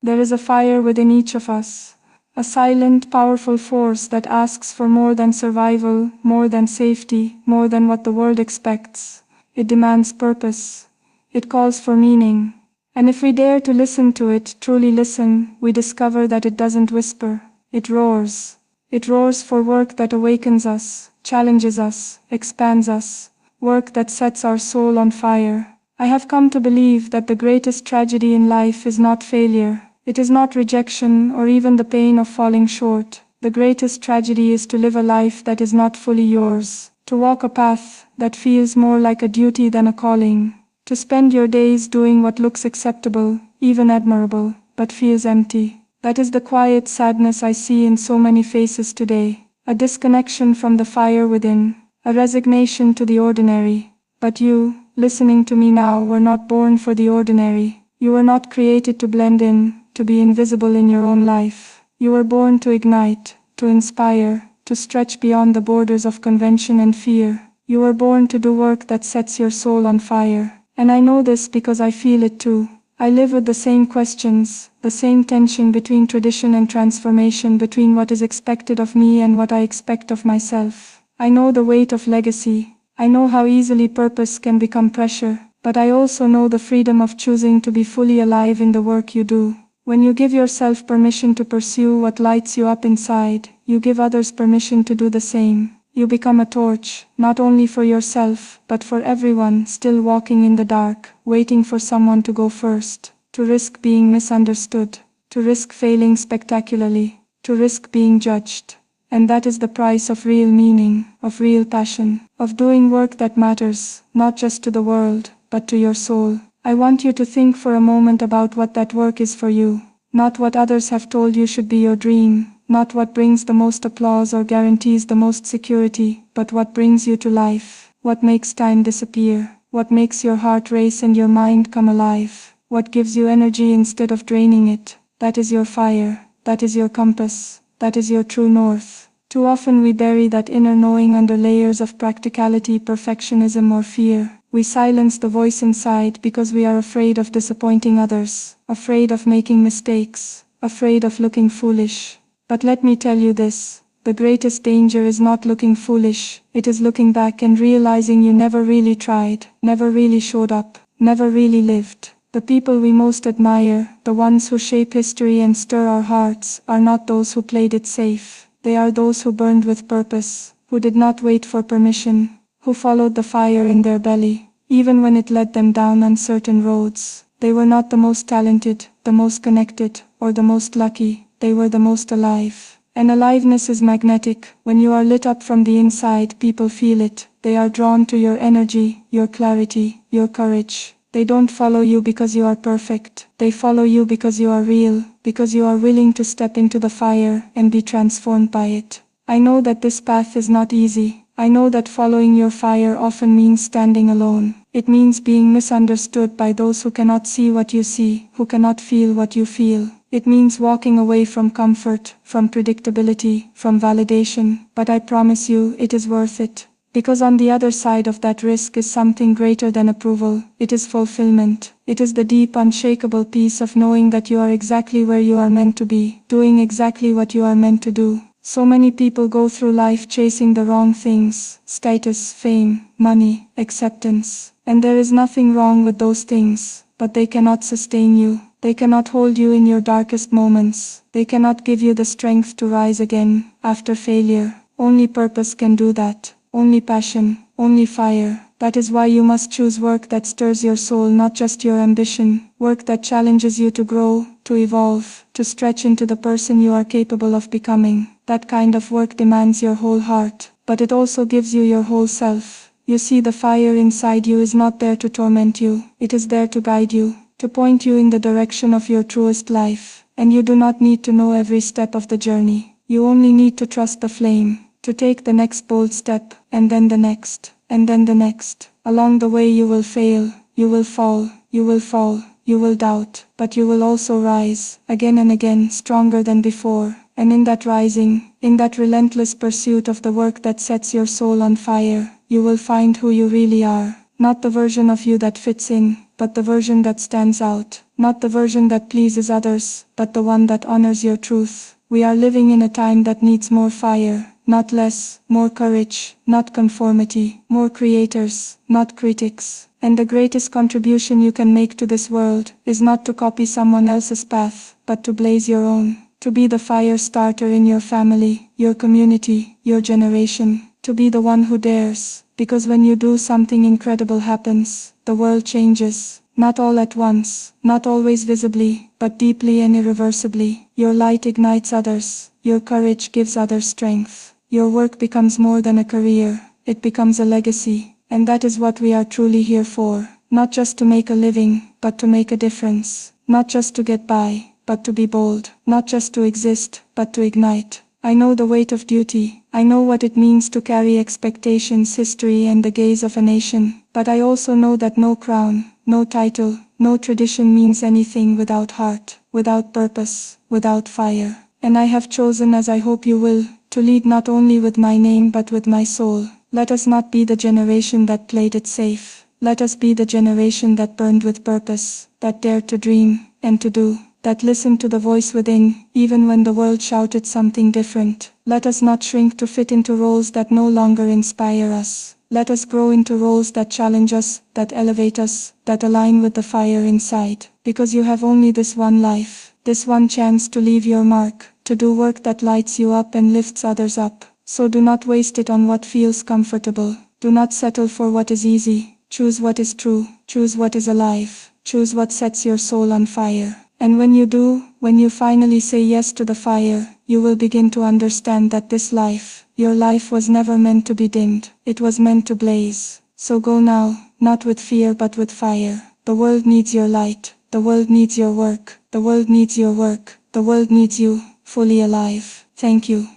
There is a fire within each of us. A silent, powerful force that asks for more than survival, more than safety, more than what the world expects. It demands purpose. It calls for meaning. And if we dare to listen to it, truly listen, we discover that it doesn't whisper. It roars. It roars for work that awakens us, challenges us, expands us. Work that sets our soul on fire. I have come to believe that the greatest tragedy in life is not failure. It is not rejection or even the pain of falling short. The greatest tragedy is to live a life that is not fully yours. To walk a path that feels more like a duty than a calling. To spend your days doing what looks acceptable, even admirable, but feels empty. That is the quiet sadness I see in so many faces today. A disconnection from the fire within. A resignation to the ordinary. But you, listening to me now, were not born for the ordinary. You were not created to blend in, to be invisible in your own life. You were born to ignite, to inspire, to stretch beyond the borders of convention and fear. You were born to do work that sets your soul on fire. And I know this because I feel it too. I live with the same questions, the same tension between tradition and transformation, between what is expected of me and what I expect of myself. I know the weight of legacy. I know how easily purpose can become pressure, but I also know the freedom of choosing to be fully alive in the work you do. When you give yourself permission to pursue what lights you up inside, you give others permission to do the same. You become a torch, not only for yourself, but for everyone still walking in the dark, waiting for someone to go first, to risk being misunderstood, to risk failing spectacularly, to risk being judged. And that is the price of real meaning, of real passion, of doing work that matters, not just to the world, but to your soul. I want you to think for a moment about what that work is for you, not what others have told you should be your dream. Not what brings the most applause or guarantees the most security, but what brings you to life, what makes time disappear, what makes your heart race and your mind come alive, what gives you energy instead of draining it. That is your fire, that is your compass, that is your true north. Too often we bury that inner knowing under layers of practicality, perfectionism or fear. We silence the voice inside because we are afraid of disappointing others, afraid of making mistakes, afraid of looking foolish. But let me tell you this, the greatest danger is not looking foolish, it is looking back and realizing you never really tried, never really showed up, never really lived. The people we most admire, the ones who shape history and stir our hearts, are not those who played it safe. They are those who burned with purpose, who did not wait for permission, who followed the fire in their belly, even when it led them down uncertain roads. They were not the most talented, the most connected, or the most lucky. They were the most alive. And aliveness is magnetic. When you are lit up from the inside, people feel it. They are drawn to your energy, your clarity, your courage. They don't follow you because you are perfect. They follow you because you are real, because you are willing to step into the fire and be transformed by it. I know that this path is not easy. I know that following your fire often means standing alone. It means being misunderstood by those who cannot see what you see, who cannot feel what you feel. It means walking away from comfort, from predictability, from validation, but I promise you it is worth it. Because on the other side of that risk is something greater than approval. It is fulfillment. It is the deep, unshakable peace of knowing that you are exactly where you are meant to be, doing exactly what you are meant to do. So many people go through life chasing the wrong things: status, fame, money, acceptance. And there is nothing wrong with those things, but they cannot sustain you. They cannot hold you in your darkest moments. They cannot give you the strength to rise again after failure. Only purpose can do that. Only passion, only fire. That is why you must choose work that stirs your soul, not just your ambition. Work that challenges you to grow, to evolve, to stretch into the person you are capable of becoming. That kind of work demands your whole heart, but it also gives you your whole self. You see, the fire inside you is not there to torment you. It is there to guide you, to point you in the direction of your truest life. And you do not need to know every step of the journey. You only need to trust the flame, to take the next bold step, and then the next, and then the next. Along the way you will fail, you will fall, you will fall, you will doubt, but you will also rise, again and again, stronger than before. And in that rising, in that relentless pursuit of the work that sets your soul on fire, you will find who you really are. Not the version of you that fits in, but the version that stands out. Not the version that pleases others, but the one that honors your truth. We are living in a time that needs more fire, not less, more courage, not conformity, more creators, not critics. And the greatest contribution you can make to this world is not to copy someone else's path, but to blaze your own. To be the fire starter in your family, your community, your generation. To be the one who dares. Because when you do, something incredible happens. The world changes. Not all at once, not always visibly, but deeply and irreversibly. Your light ignites others. Your courage gives others strength. Your work becomes more than a career. It becomes a legacy. And that is what we are truly here for. Not just to make a living, but to make a difference. Not just to get by, but to be bold. Not just to exist, but to ignite. I know the weight of duty. I know what it means to carry expectations, history, and the gaze of a nation. But I also know that no crown, no title, no tradition means anything without heart, without purpose, without fire. And I have chosen, as I hope you will, to lead not only with my name but with my soul. Let us not be the generation that played it safe. Let us be the generation that burned with purpose, that dared to dream, and to do, that listened to the voice within, even when the world shouted something different. Let us not shrink to fit into roles that no longer inspire us. Let us grow into roles that challenge us, that elevate us, that align with the fire inside. Because you have only this one life, this one chance to leave your mark, to do work that lights you up and lifts others up. So do not waste it on what feels comfortable. Do not settle for what is easy. Choose what is true. Choose what is alive. Choose what sets your soul on fire. And when you do, when you finally say yes to the fire, you will begin to understand that this life, your life, was never meant to be dimmed. It was meant to blaze. So go now, not with fear but with fire. The world needs your light. The world needs your work. The world needs your work. The world needs you, fully alive. Thank you.